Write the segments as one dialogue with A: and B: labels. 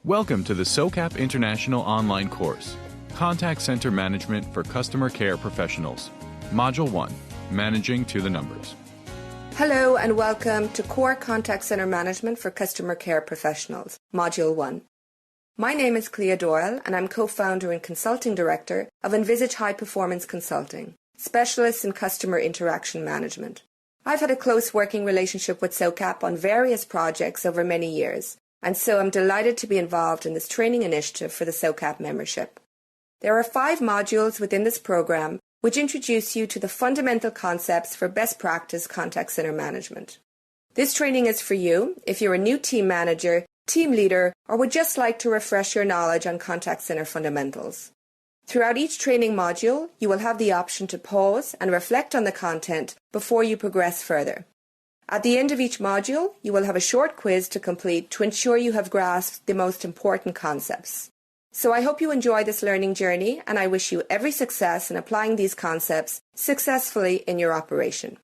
A: Welcome to the SOCAP International Online Course, Contact Center Management for Customer Care Professionals, Module 1, Managing to the Numbers.
B: Hello and welcome to Core Contact Center Management for Customer Care Professionals, Module 1. My name is Clea Doyle and I'm co-founder and consulting director of Envisage High Performance Consulting, specialist in customer interaction management. I've had a close working relationship with SOCAP on various projects over many years, and so I'm delighted to be involved in this training initiative for the SOCAP membership. There are 5 modules within this program which introduce you to the fundamental concepts for best practice contact center management. This training is for you if you're a new team manager, team leader, or would just like to refresh your knowledge on contact center fundamentals. Throughout each training module, you will have the option to pause and reflect on the content before you progress further. At the end of each module, you will have a short quiz to complete to ensure you have grasped the most important concepts. So I hope you enjoy this learning journey and I wish you every success in applying these concepts successfully in your operation.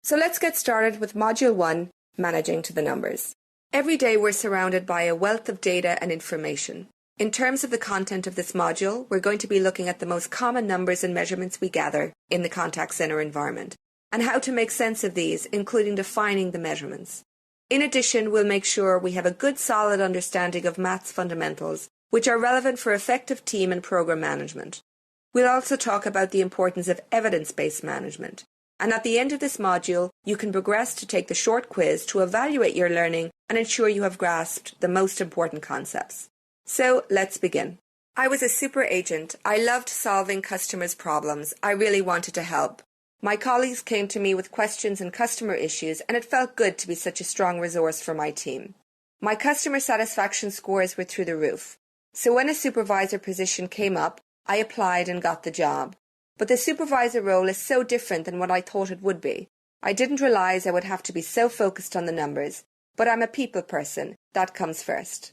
B: So let's get started with Module 1, Managing to the Numbers. Every day we're surrounded by a wealth of data and information. In terms of the content of this module, we're going to be looking at the most common numbers and measurements we gather in the contact center environment, and how to make sense of these, including defining the measurements. In addition, we'll make sure we have a good solid understanding of maths fundamentals, which are relevant for effective team and program management. We'll also talk about the importance of evidence-based management. And at the end of this module, you can progress to take the short quiz to evaluate your learning and ensure you have grasped the most important concepts. So let's begin. I was a super agent. I loved solving customers' problems. I really wanted to help. My colleagues came to me with questions and customer issues, and it felt good to be such a strong resource for my team. My customer satisfaction scores were through the roof. So when a supervisor position came up, I applied and got the job. But the supervisor role is so different than what I thought it would be. I didn't realize I would have to be so focused on the numbers, but I'm a people person. That comes first.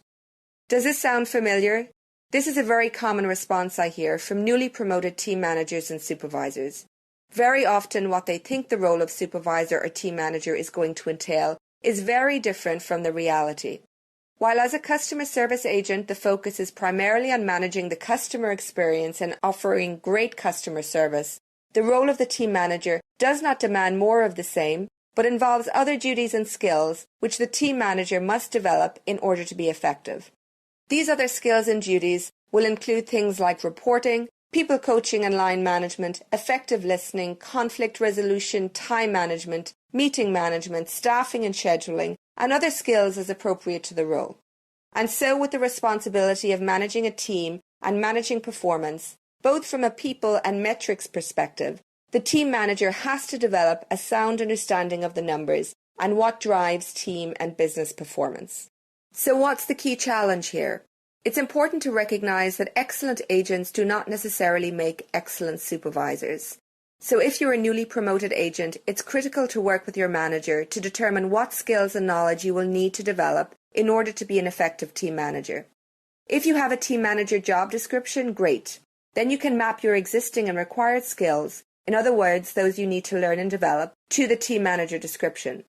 B: Does this sound familiar? This is a very common response I hear from newly promoted team managers and supervisors. Very often what they think the role of supervisor or team manager is going to entail is very different from the reality. While as a customer service agent the focus is primarily on managing the customer experience and offering great customer service, the role of the team manager does not demand more of the same, but involves other duties and skills which the team manager must develop in order to be effective. These other skills and duties will include things like reporting, people coaching and line management, effective listening, conflict resolution, time management, meeting management, staffing and scheduling, and other skills as appropriate to the role. And so with the responsibility of managing a team and managing performance, both from a people and metrics perspective, the team manager has to develop a sound understanding of the numbers and what drives team and business performance. So what's the key challenge here? It's important to recognize that excellent agents do not necessarily make excellent supervisors. So if you're a newly promoted agent, it's critical to work with your manager to determine what skills and knowledge you will need to develop in order to be an effective team manager. If you have a team manager job description, great. Then you can map your existing and required skills, in other words, those you need to learn and develop, to the team manager description.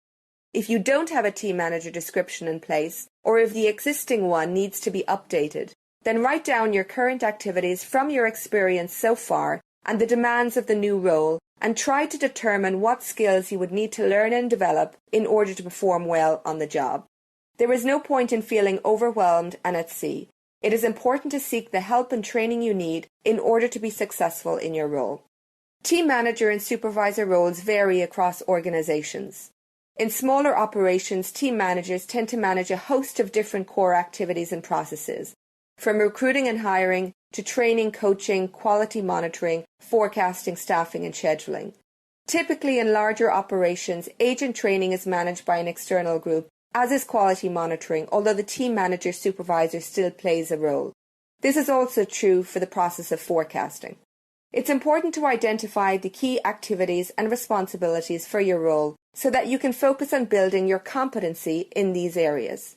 B: If you don't have a team manager description in place, or if the existing one needs to be updated, then write down your current activities from your experience so far and the demands of the new role, and try to determine what skills you would need to learn and develop in order to perform well on the job. There is no point in feeling overwhelmed and at sea. It is important to seek the help and training you need in order to be successful in your role. Team manager and supervisor roles vary across organizations. In smaller operations, team managers tend to manage a host of different core activities and processes, from recruiting and hiring to training, coaching, quality monitoring, forecasting, staffing, and scheduling. Typically in larger operations, agent training is managed by an external group, as is quality monitoring, although the team manager supervisor still plays a role. This is also true for the process of forecasting. It's important to identify the key activities and responsibilities for your role so that you can focus on building your competency in these areas.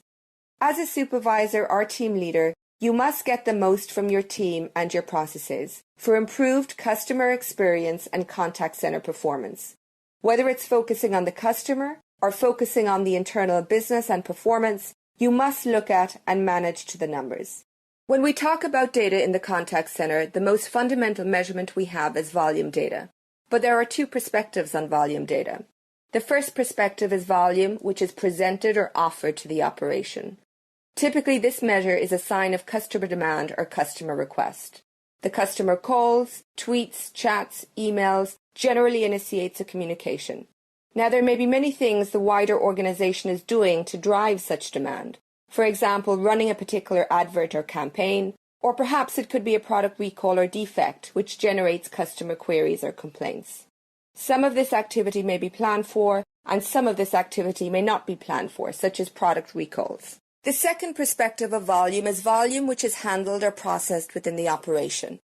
B: As a supervisor or team leader, you must get the most from your team and your processes for improved customer experience and contact center performance. Whether it's focusing on the customer or focusing on the internal business and performance, you must look at and manage to the numbers. When we talk about data in the contact center, the most fundamental measurement we have is volume data. But there are two perspectives on volume data. The first perspective is volume, which is presented or offered to the operation. Typically, this measure is a sign of customer demand or customer request. The customer calls, tweets, chats, emails, generally initiates a communication. Now, there may be many things the wider organization is doing to drive such demand. For example, running a particular advert or campaign, or perhaps it could be a product recall or defect, which generates customer queries or complaints. Some of this activity may be planned for, and some of this activity may not be planned for, such as product recalls. The second perspective of volume is volume which is handled or processed within the operation.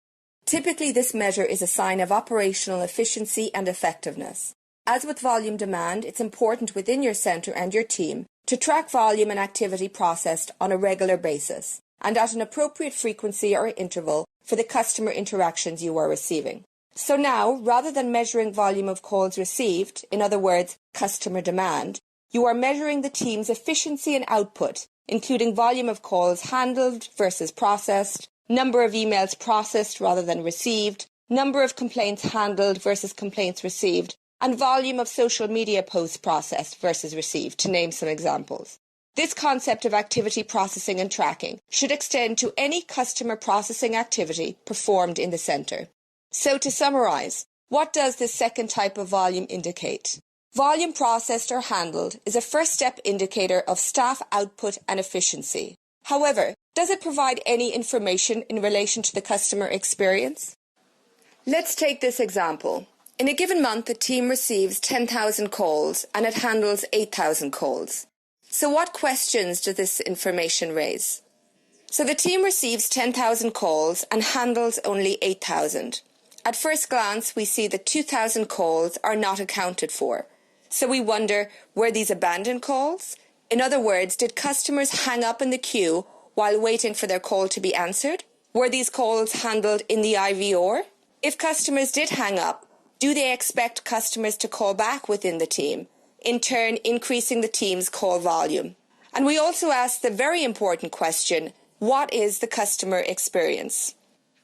B: Typically, this measure is a sign of operational efficiency and effectiveness. As with volume demand, it's important within your center and your team to track volume and activity processed on a regular basis and at an appropriate frequency or interval for the customer interactions you are receiving. So now, rather than measuring volume of calls received, in other words, customer demand, you are measuring the team's efficiency and output, including volume of calls handled versus processed, number of emails processed rather than received, number of complaints handled versus complaints received, and volume of social media posts processed versus received, to name some examples. This concept of activity processing and tracking should extend to any customer processing activity performed in the centre. So to summarise, what does this second type of volume indicate? Volume processed or handled is a first step indicator of staff output and efficiency. However, does it provide any information in relation to the customer experience? Let's take this example. In a given month, a team receives 10,000 calls and it handles 8,000 calls. So what questions does this information raise? So the team receives 10,000 calls and handles only 8,000. At first glance, we see that 2,000 calls are not accounted for. So we wonder, were these abandoned calls? In other words, did customers hang up in the queue while waiting for their call to be answered? Were these calls handled in the IVR? If customers did hang up, do they expect customers to call back within the team, in turn increasing the team's call volume? And we also ask the very important question, what is the customer experience?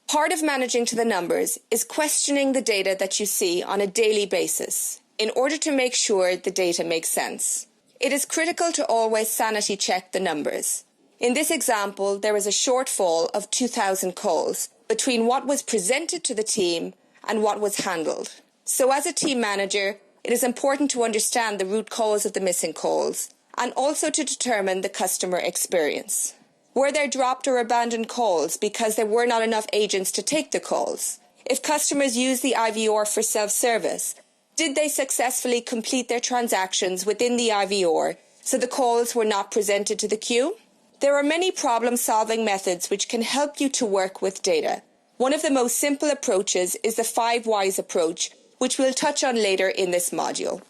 B: Part of managing to the numbers is questioning the data that you see on a daily basis in order to make sure the data makes sense. It is critical to always sanity check the numbers. In this example, there is a shortfall of 2,000 calls between what was presented to the team and what was handled. So as a team manager, it is important to understand the root cause of the missing calls and also to determine the customer experience. Were there dropped or abandoned calls because there were not enough agents to take the calls? If customers use the IVR for self-service, did they successfully complete their transactions within the IVR so the calls were not presented to the queue? There are many problem-solving methods which can help you to work with data. One of the most simple approaches is the 5 whys approach, which we'll touch on later in this module.